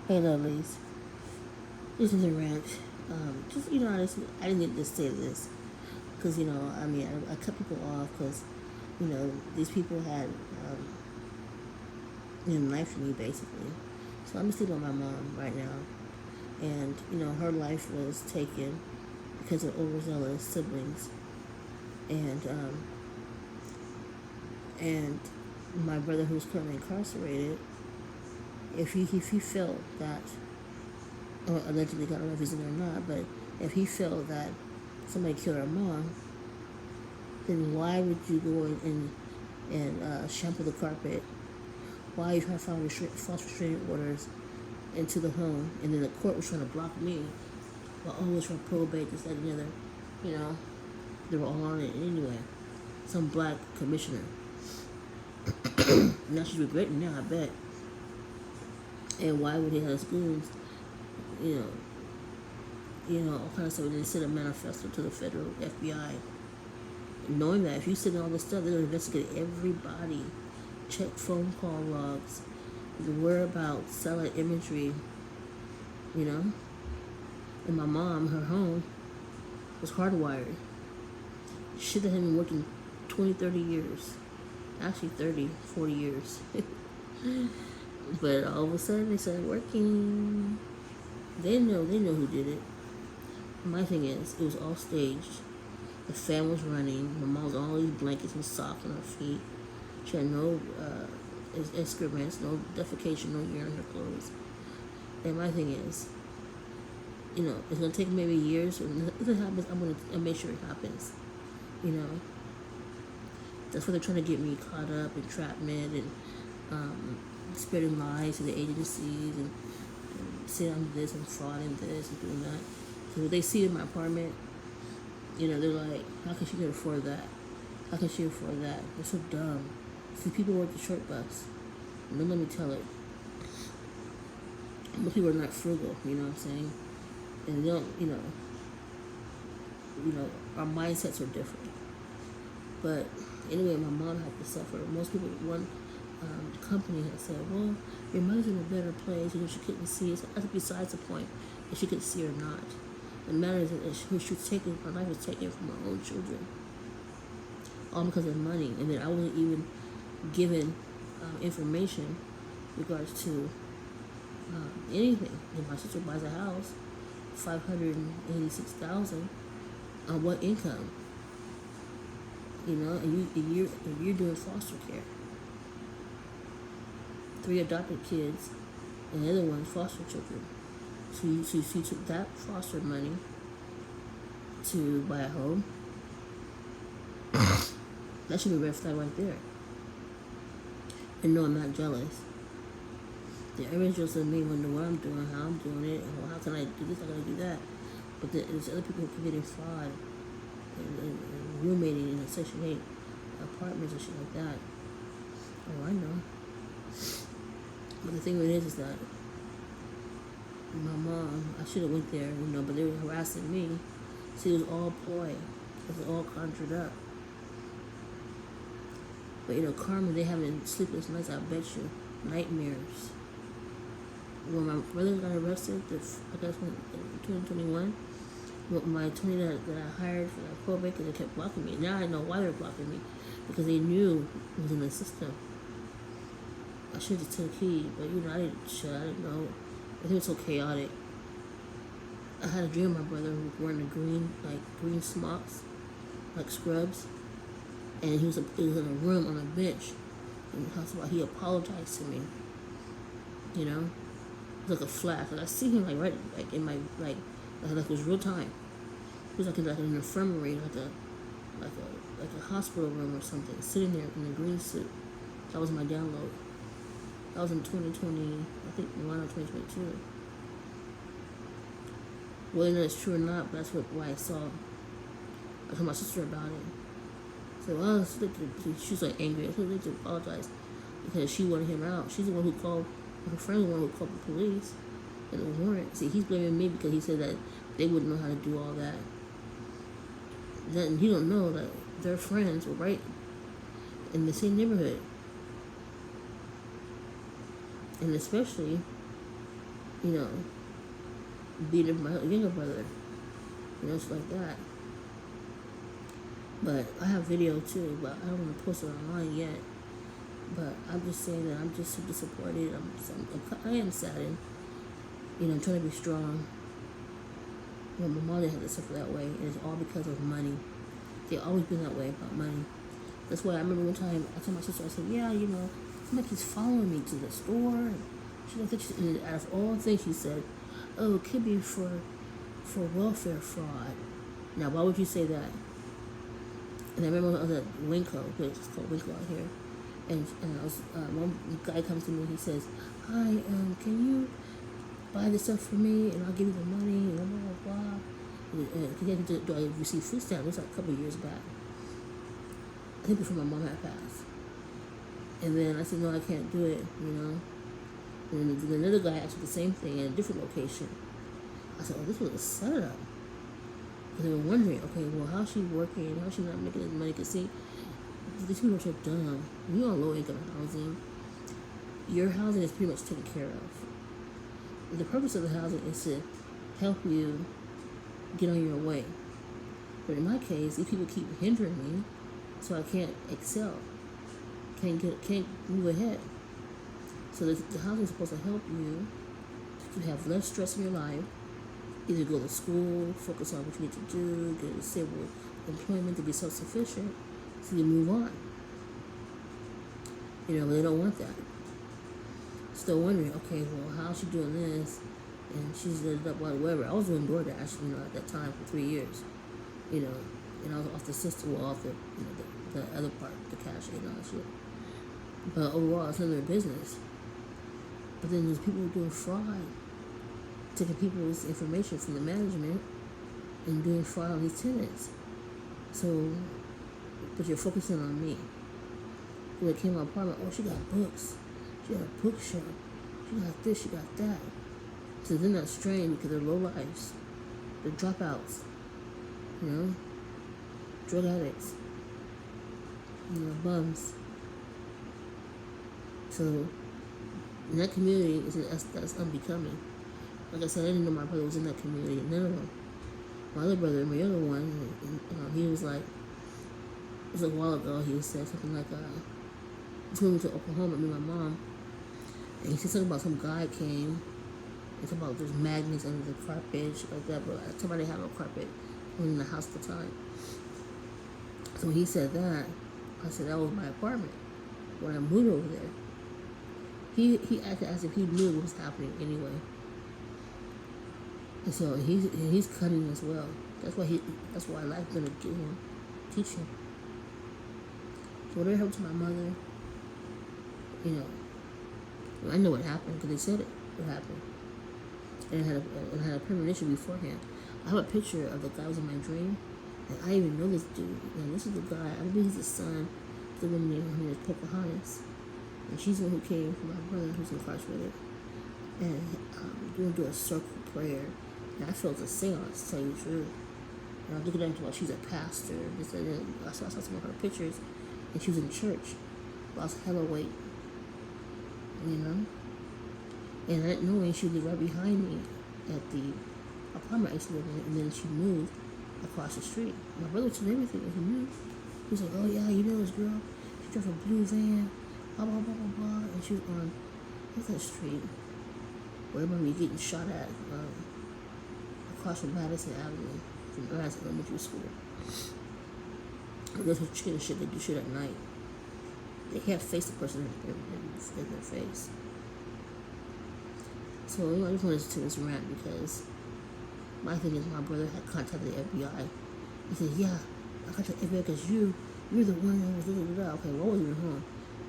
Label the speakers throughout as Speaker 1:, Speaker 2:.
Speaker 1: Hey, lovelies. This is a rant. Just I didn't get to say this because I cut people off because these people had life me basically. So I'm just thinking about my mom right now, and her life was taken because of overzealous siblings, and and my brother who's currently incarcerated, if he felt that, or allegedly, I don't know if he's in there or not, but if he felt that somebody killed our mom, then why would you go in and shampoo the carpet? Why are you trying to file false restraining orders into the home? And then the court was trying to block me. Well, oh, it's for probate, this, that, and the other. You know, they were all on it anyway. Some black commissioner. Now she's regretting now, I bet. And why would he have goons? You know, all kinds of stuff. And then send a manifesto to the federal FBI, knowing that if you send all this stuff, they're gonna investigate everybody, check phone call logs, the whereabouts, satellite imagery, And my mom, her home was hardwired. She had been working 20, 30 years. Actually 30, 40 years. But all of a sudden they started working. They know who did it. My thing is, it was all staged. The fan was running. My mom was all these blankets and socks on her feet. She had no excrements, no defecation, no urine in her clothes. And my thing is, it's gonna take maybe years. If it happens, I'm gonna make sure it happens. That's why they're trying to get me caught up, entrapment, and spreading lies to the agencies, and saying I'm this and fraud and this and doing that. So what they see in my apartment, they're like, how can she afford that? How can she afford that? They're so dumb. See, people work the short bus. And don't let me tell it. Most people are not frugal, you know what I'm saying? And they don't, our mindsets are different. But anyway, my mom had to suffer. Most people, one company had said, well, your mother's in a better place, she couldn't see it. So that's besides the point, if she could see or not. The matter is that her life was taken from her own children. All because of money. And then I wasn't even given information in regards to anything. If my sister buys a house, $586,000, on what income? And you're doing foster care. 3 adopted kids, and the other one foster children. So you took that foster money to buy a home. That should be a red flag right there. And no, I'm not jealous. The individuals in me want to know what I'm doing, how I'm doing it, and how can I do this, how can I do that. But there's other people who are committing fraud and roommating in a Section 8 apartments and shit like that. Oh, I know. But the thing with it is that my mom, I should have went there, but they were harassing me. See, it was all ploy. It was all conjured up. But karma, they having sleepless nights, I bet you. Nightmares. When my brother got arrested, I guess in 2021, my attorney that I hired for that probate, because they kept blocking me. Now I know why they were blocking me. Because they knew it was in the system. I should have took heed, but I didn't know. I think it was so chaotic. I had a dream of my brother who was wearing the green smocks, like scrubs, and he was in a room on a bench, and that's why he apologized to me. It was like a flash. Like I see him right in my like it was real time. It was like in an infirmary, like a hospital room or something, sitting there in a green suit. That was my download. That was in 2020, I think around 2022. Whether it's true or not, but that's why I saw. I told my sister about it. So she was like angry. I told her to apologize because she wanted him out. She's the one who called. Her friend was the one who called the police and the warrant. See, he's blaming me because he said that they wouldn't know how to do all that. Then you don't know that their friends were right in the same neighborhood. And especially, you know, beating my younger brother, you know, stuff like that. But I have video too, but I don't want to post it online yet. But I'm just saying that I'm just so disappointed. I am saddened. You know, I'm trying to be strong. You know, my mother had to suffer that way, and it's all because of money. They've always been that way about money. That's why I remember one time I told my sister, I said, yeah, you know, somebody keeps following me to the store. And she looked at and out of all things, she said, oh, it could be for welfare fraud. Now, why would you say that? And I remember on the Winco, it's called Winco out here, and I was, one guy comes to me and he says, hi, can you buy this stuff for me and I'll give you the money and blah, blah, blah. Do I receive food stamps? It was like a couple of years back. I think before my mom had passed. And then I said, no, I can't do it, you know. And then another guy asked me the same thing in a different location. I said, oh, this was a setup. Because they were wondering, okay, well, how's she working? How's she not making any money? Because see, these people are so dumb. When you're on low-income housing, your housing is pretty much taken care of. The purpose of the housing is to help you get on your way. But in my case, these people keep hindering me, so I can't excel, can't move ahead. So the housing is supposed to help you to have less stress in your life, either go to school, focus on what you need to do, get a stable employment to be self-sufficient, so you move on. You know, but they don't want that. Still wondering, okay, well, how's she doing this? And she's lived up, whatever. I was doing DoorDash, you know, at that time for 3 years, you know, and I was off the system, off the, you know, the other part, the cash and all that shit. But overall, it's none of their business. But then there's people doing fraud, taking people's information from the management and doing fraud on these tenants. So, but you're focusing on me. When it came to my apartment, oh, she got books. She got a bookshelf. She got this, she got that. So they're not strained because they're low lives. They're dropouts. You know? Drug addicts. You know, bums. So, in that community, that's unbecoming. Like I said, I didn't know my brother was in that community. None of them. My other brother, my younger one, he was like, it was a while ago, he said something like, he's moving to Oklahoma, me and my mom. And he said something about some guy came, and talking about there's magnets under the carpet, shit like that, but somebody had no carpet in the house at the time. So when he said that, I said that was my apartment when I moved over there. He acted as if he knew what was happening anyway. And so he's cutting as well. That's why life's gonna get him, teach him. So whatever happened to my mother, you know, I know what happened because they said it. What happened? And it had a premonition beforehand. I have a picture of the guy who was in my dream, and I even know this dude. And this is the guy. I believe he's the son of the woman named Pocahontas, and she's the one who came from my brother who's incarcerated. And we're gonna do a circle prayer. And I felt a seance, to tell you the truth. And I was looking at her while she's a pastor. And I saw some of her pictures, and she was in church. Lost hella weight, you know. And I didn't know when she was right behind me at the apartment I used to live in, and then she moved across the street. My brother told everything that he knew. He was like, oh yeah, you know this girl? She drove a blue van, blah, blah, blah, blah, blah. And she was on, what's that street? Where everybody was getting shot at, across from Madison Avenue, from Madison Elementary School. And those are chicken shit, they do shit at night. They can't face the person in their face. So, you know, I just wanted to do this rant because my thing is my brother had contacted the FBI. He said, yeah, I contacted the FBI because you're the one that was da. Okay, well, I wasn't even home.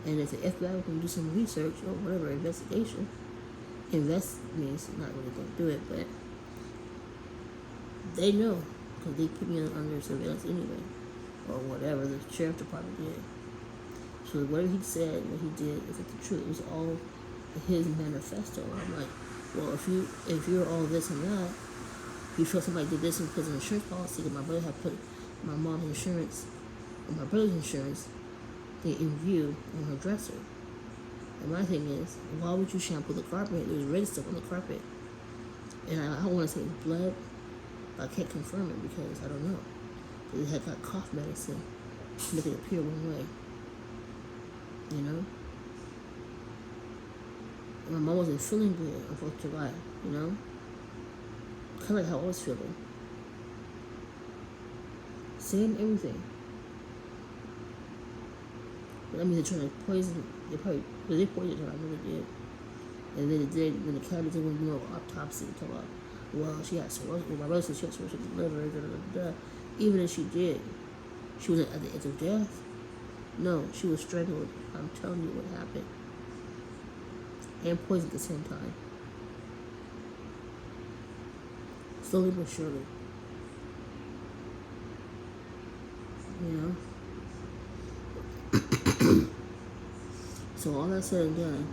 Speaker 1: And if the FBI was going to do some research or whatever, investigation, invest means not really going to do it, but they know because they put me under surveillance anyway, or whatever the sheriff department did. So whatever he said, what he did, is the truth. It was all his manifesto. I'm like, well, if you're all this and that, you feel somebody did this because of insurance policy. Because my brother had put my mom's insurance and my brother's insurance thing in view on her dresser. And my thing is, why would you shampoo the carpet? There was red stuff on the carpet. And I don't want to say it's blood, but I can't confirm it because I don't know. It had got cough medicine to make it appear one way, you know? And my mom wasn't feeling good on 4th of July, you know? Kind of like how I was feeling. Same everything. But I mean, they're trying to poison, they poisoned her, I know they did. And then when the county did want to do an autopsy, talk about, well, she had cirrhosis, my brother said she had cirrhosis of the liver, Even if she did, she wasn't at the edge of death. No, she was strangled. I'm telling you what happened. And poisoned at the same time. Slowly but surely. You know? So all that said and done,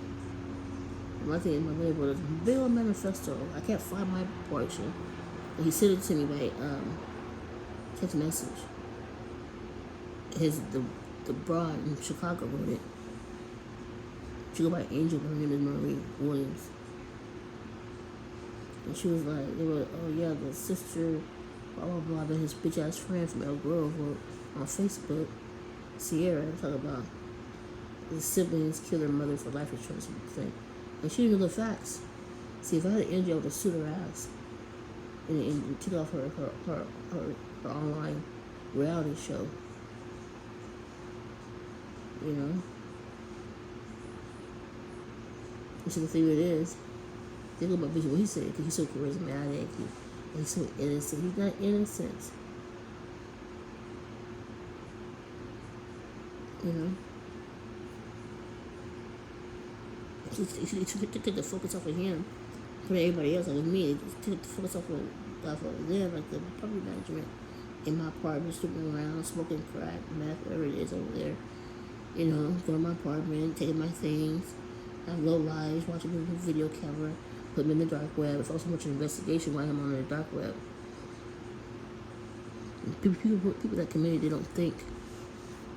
Speaker 1: my thing is my baby brother's big old manifesto. I can't find my portion. And he sent it to me by text message. The broad in Chicago wrote it. She go by Angel, but her name is Marie Williams. And she was like, they were, oh yeah, the sister, blah blah blah, but his bitch ass friend from El Grove wrote on Facebook, Sierra, talk about the siblings kill their mother for life insurance thing. And she didn't know the facts. See, if I had an Angel, I would have sued her ass and took off her online reality show. You know? And so the thing it is, think about what he said, because he's so charismatic, and he's so innocent. He's not innocent. You know? He took the focus off of him, put everybody else, like with me, took the focus off of them, like the property management in my apartment, snooping around, smoking crack, meth, whatever it is over there. You know, go to my apartment, taking my things, have low lives, watching the video camera, put me in the dark web. It's also much investigation why I'm on the dark web. People that committed, they don't think,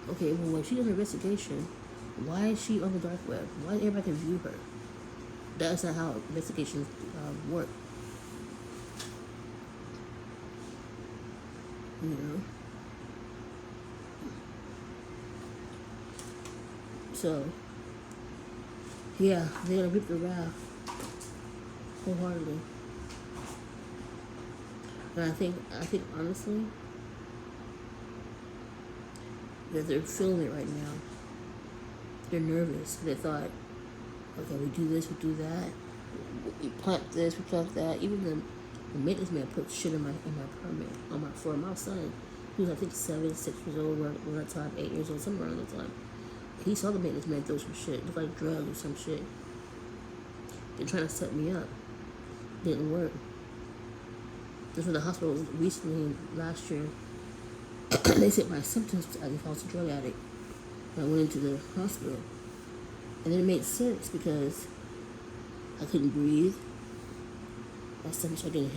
Speaker 1: okay, well, when she does an investigation, why is she on the dark web? Why everybody can view her? That's not how investigations work. You know? So, yeah, they're gonna rip the wrath wholeheartedly. And I think honestly that they're feeling it right now. They're nervous. They thought, okay, we do this, we do that, we plant this, we plant that. Even the maintenance man put shit in my apartment for my son. He was I think 7, 6 years old around that time, 8 years old, somewhere around that time. He saw the maintenance man throw some shit. It looked like drugs or some shit. They're trying to set me up. Didn't work. This was the hospital recently last year. They said my symptoms as if I was a drug addict. I went into the hospital. And then it made sense because I couldn't breathe. My stomach started getting